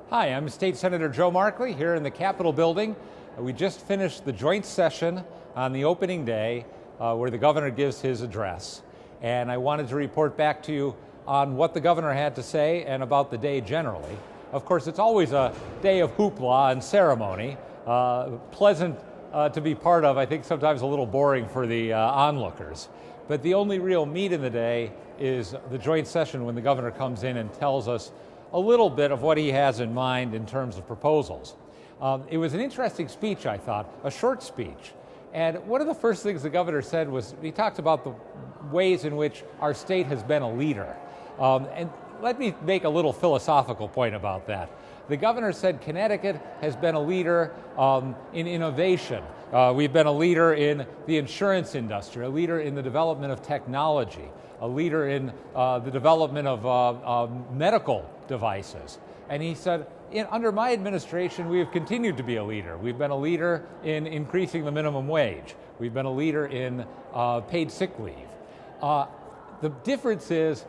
Hi, I'm State Senator Joe Markley here in the Capitol building. We just finished the joint session on the opening day where the governor gives his address. And I wanted to report back to you on what the governor had to say and about the day generally. Of course, it's always a day of hoopla and ceremony, pleasant to be part of, I think sometimes a little boring for the onlookers. But the only real meat in the day is the joint session when the governor comes in and tells us a little bit of what he has in mind in terms of proposals. It was an interesting speech, I thought, a short speech. And one of the first things the governor said was he talked about the ways in which our state has been a leader. And let me make a little philosophical point about that. The governor said Connecticut has been a leader in innovation. We've been a leader in the insurance industry, a leader in the development of technology, a leader in the development of medical devices. And he said, under my administration, we have continued to be a leader. We've been a leader in increasing the minimum wage. We've been a leader in paid sick leave. The difference is,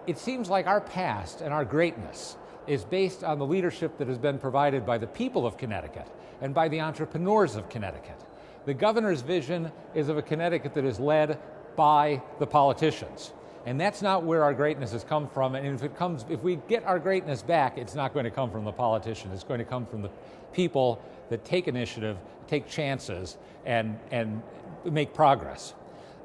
it seems like our past and our greatness is based on the leadership that has been provided by the people of Connecticut and by the entrepreneurs of Connecticut. The governor's vision is of a Connecticut that is led by the politicians. And that's not where our greatness has come from. And if we get our greatness back, it's not going to come from the politicians. It's going to come from the people that take initiative, take chances, and make progress.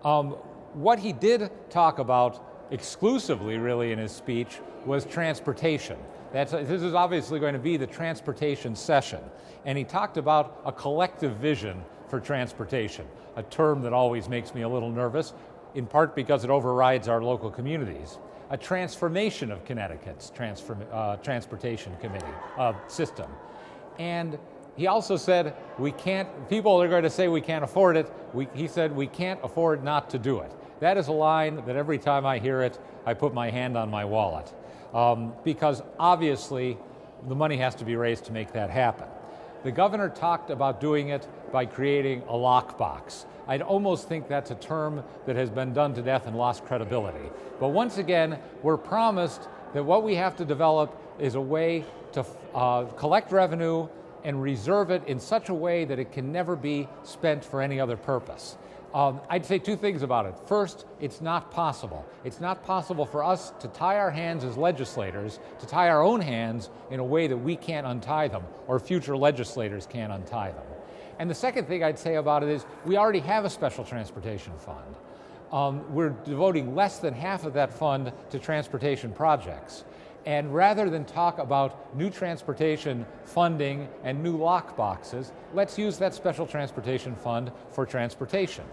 What he did talk about exclusively, really, in his speech was transportation. This is obviously going to be the transportation session. And he talked about a collective vision for transportation, a term that always makes me a little nervous, in part because it overrides our local communities. A transformation of Connecticut's transportation committee system. And he also said, people are going to say we can't afford it. He said we can't afford not to do it. That is a line that every time I hear it, I put my hand on my wallet. Because obviously the money has to be raised to make that happen. The governor talked about doing it by creating a lockbox. I'd almost think that's a term that has been done to death and lost credibility. But once again, we're promised that what we have to develop is a way to collect revenue and reserve it in such a way that it can never be spent for any other purpose. I'd say two things about it. First, it's not possible. It's not possible for us to tie our hands as legislators, to tie our own hands in a way that we can't untie them, or future legislators can't untie them. And the second thing I'd say about it is we already have a special transportation fund. We're devoting less than half of that fund to transportation projects. And rather than talk about new transportation funding and new lockboxes, let's use that special transportation fund for transportation.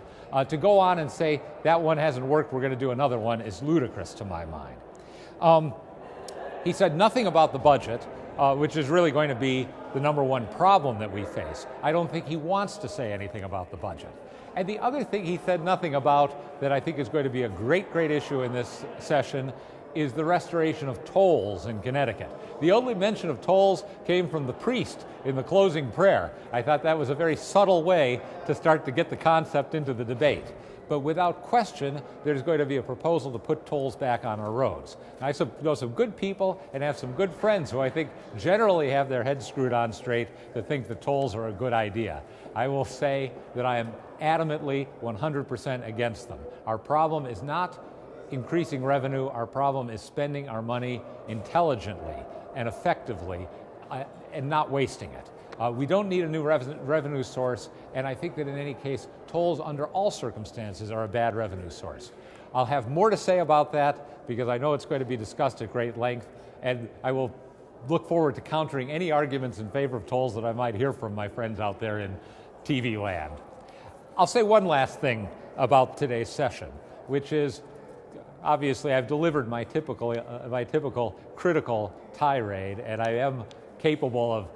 To go on and say that one hasn't worked, we're going to do another one, is ludicrous to my mind. He said nothing about the budget, which is really going to be the number one problem that we face. I don't think he wants to say anything about the budget. And the other thing he said nothing about that I think is going to be a great issue in this session is the restoration of tolls in Connecticut. The only mention of tolls came from the priest in the closing prayer. I thought that was a very subtle way to start to get the concept into the debate. But without question, there's going to be a proposal to put tolls back on our roads. I know some good people and have some good friends who I think generally have their heads screwed on straight that think the tolls are a good idea. I will say that I am adamantly 100% against them. Our problem is not increasing revenue. Our problem is spending our money intelligently and effectively and not wasting it. We don't need a new revenue source, and I think that in any case, tolls under all circumstances are a bad revenue source. I'll have more to say about that because I know it's going to be discussed at great length, and I will look forward to countering any arguments in favor of tolls that I might hear from my friends out there in TV land. I'll say one last thing about today's session, which is obviously I've delivered my typical critical tirade, and I am capable of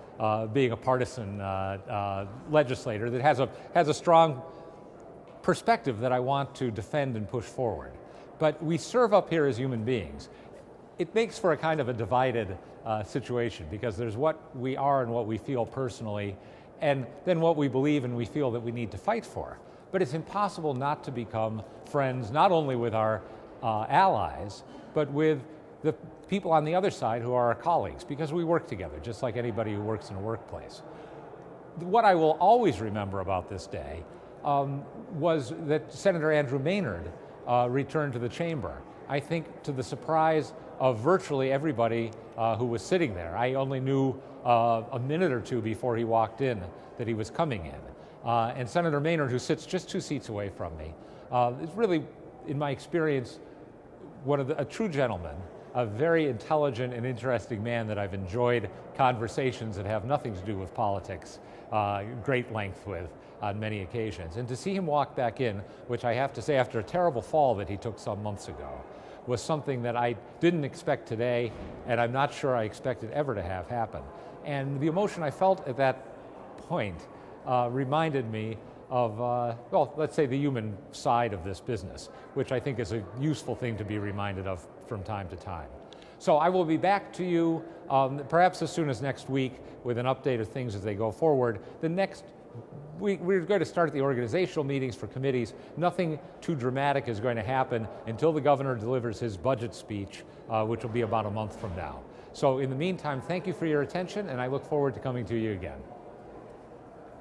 being a partisan legislator that has a strong perspective that I want to defend and push forward. But we serve up here as human beings. It makes for a kind of a divided situation because there's what we are and what we feel personally, and then what we believe and we feel that we need to fight for. But it's impossible not to become friends, not only with our allies, but with the people on the other side who are our colleagues, because we work together, just like anybody who works in a workplace. What I will always remember about this day was that Senator Andrew Maynard returned to the chamber. I think to the surprise of virtually everybody who was sitting there. I only knew a minute or two before he walked in that he was coming in. And Senator Maynard, who sits just 2 seats away from me, is really, in my experience, a true gentleman, a very intelligent and interesting man that I've enjoyed conversations that have nothing to do with politics great length with on many occasions. And to see him walk back in, which I have to say after a terrible fall that he took some months ago, was something that I didn't expect today, and I'm not sure I expected ever to have happen. And the emotion I felt at that point reminded me of, well, let's say the human side of this business, which I think is a useful thing to be reminded of from time to time. So I will be back to you perhaps as soon as next week with an update of things as they go forward. The next week, we're going to start the organizational meetings for committees. Nothing too dramatic is going to happen until the governor delivers his budget speech, which will be about a month from now. So in the meantime, thank you for your attention, and I look forward to coming to you again.